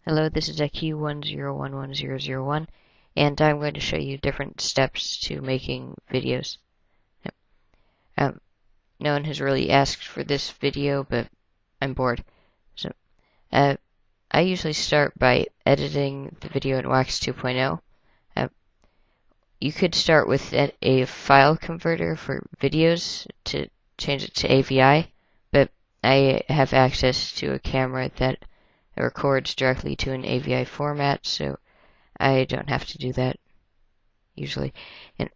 Hello, this is EQ10110001, and I'm going to show you different steps to making videos. Um, no one has really asked for this video, but I'm bored. So, I usually start by editing the video in Wax 2.0. You could start with a file converter for videos to change it to AVI, but I have access to a camera that records directly to an AVI format, so I don't have to do that usually. And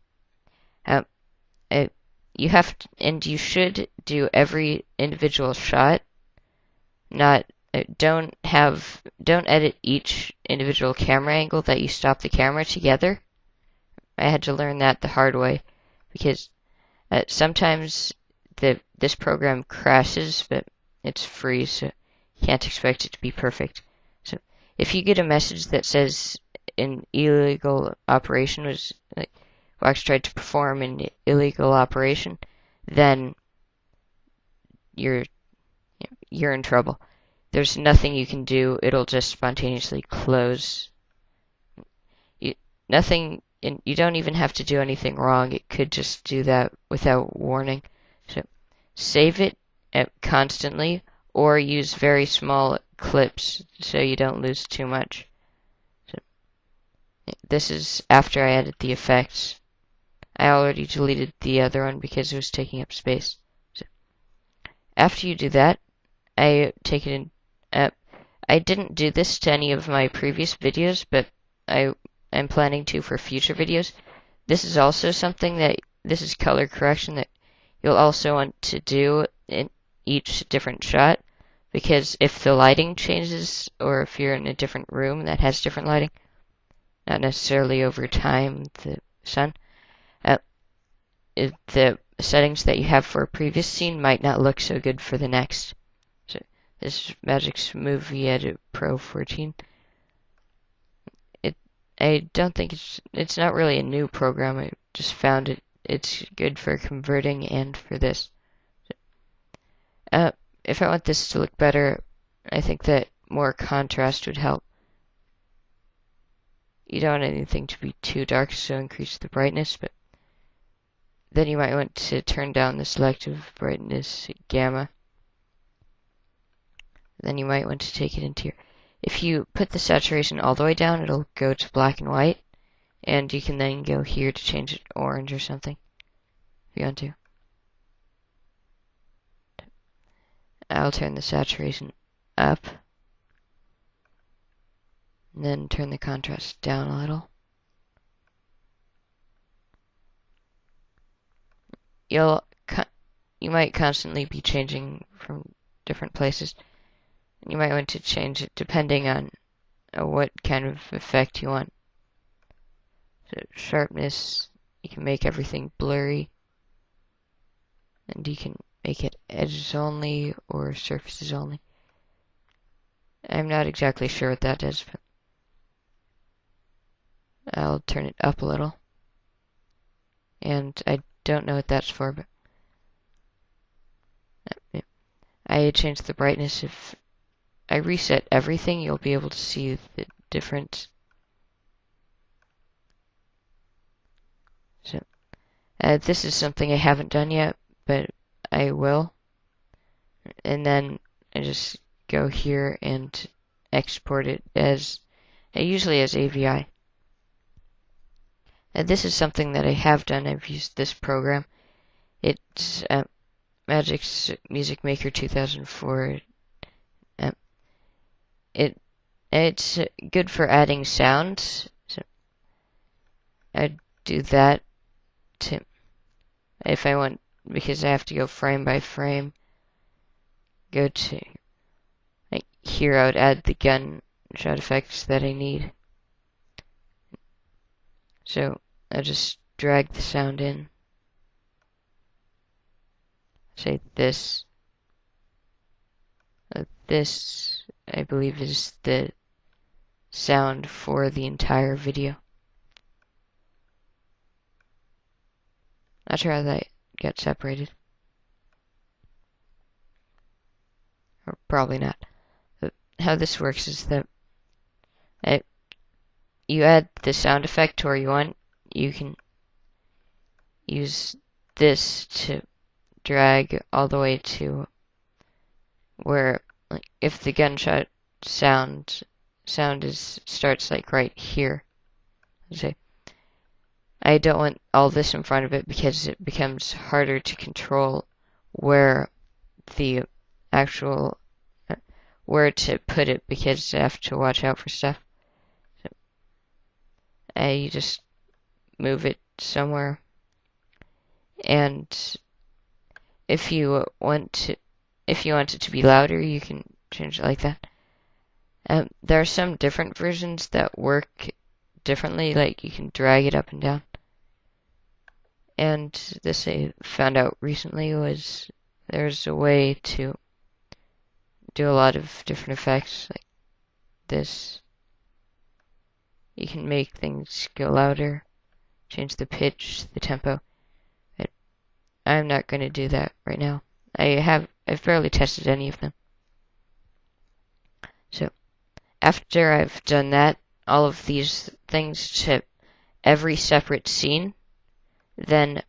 um, you should do every individual shot. Don't edit each individual camera angle that you stop the camera together. I had to learn that the hard way because sometimes this program crashes, but it's free, so you can't expect it to be perfect. So if you get a message that says an illegal operation was like Wax tried to perform an illegal operation, then you're in trouble. There's nothing you can do. It'll just spontaneously close. You don't even have to do anything wrong. It could just do that without warning. So save it constantly, or use very small clips so you don't lose too much. So this is after I added the effects. I already deleted the other one because it was taking up space. So after you do that, I take it in. I didn't do this to any of my previous videos, but I'm planning to for future videos. This is also something this is color correction that you'll also want to do in each different shot, because if the lighting changes or if you're in a different room that has different lighting, not necessarily over time, the sun, the settings that you have for a previous scene might not look so good for the next. So this is Magix Movie Edit Pro 14. I don't think it's not really a new program. I just found it's good for converting and for this. If I want this to look better, I think that more contrast would help. You don't want anything to be too dark, so increase the brightness, but then you might want to turn down the selective brightness gamma. Then you might want to take it into your... If you put the saturation all the way down, it'll go to black and white, and you can then go here to change it orange or something, if you want to. I'll turn the saturation up, and then turn the contrast down a little. You might constantly be changing from different places. You might want to change it depending on what kind of effect you want. So sharpness, you can make everything blurry, and you can make it edges only or surfaces only. I'm not exactly sure what that does, but I'll turn it up a little. And I don't know what that's for, but I changed the brightness. If I reset everything, you'll be able to see the difference. So this is something I haven't done yet, but I will. And then I just go here and export it as usually as AVI. This is something that I have done. I've used this program. It's Magix Music Maker 2004. It's good for adding sounds. So I do that if I want, because I have to go frame by frame. Go to here. I would add the gunshot effects that I need. So I just drag the sound in. Say this. This, I believe, is the sound for the entire video. Not sure how that got separated. Or probably not. But how this works is that You add the sound effect to where you want. You can use this to drag all the way to where, like, if the gunshot sound starts like right here. Say, I don't want all this in front of it because it becomes harder to control where the actual where to put it because I have to watch out for stuff. So, you just move it somewhere, and if you want it to be louder, you can change it like that. There are some different versions that work differently, like you can drag it up and down. And this I found out recently was there's a way to do a lot of different effects like this. You can make things go louder, change the pitch, the tempo. I'm not going to do that right now. I've barely tested any of them. So after I've done that, all of these things to every separate scene, then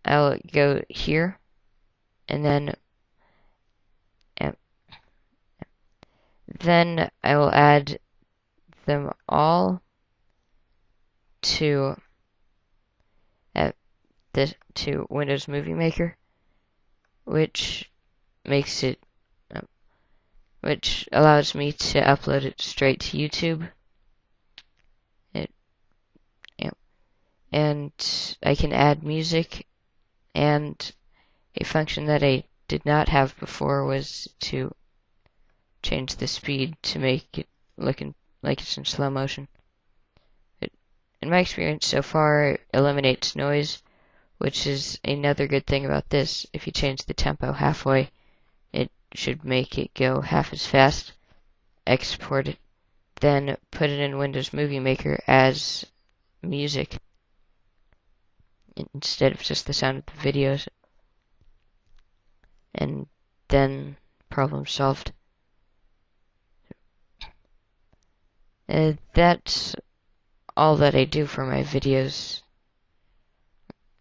I'll go here and then I will add them all to to Windows Movie Maker, which makes it which allows me to upload it straight to YouTube. And I can add music, and a function that I did not have before was to change the speed to make it looking like it's in slow motion. In my experience so far, it eliminates noise, which is another good thing about this. If you change the tempo halfway, it should make it go half as fast. Export it, then put it in Windows Movie Maker as music instead of just the sound of the videos. And then problem solved. That's all that I do for my videos.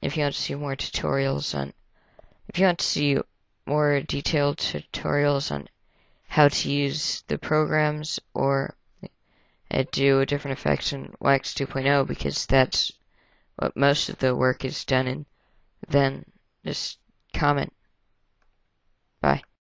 If you want to see more tutorials on, if you want to see more detailed tutorials on how to use the programs or do different effects in Wax 2.0, because that's what most of the work is done in, then just comment. Bye.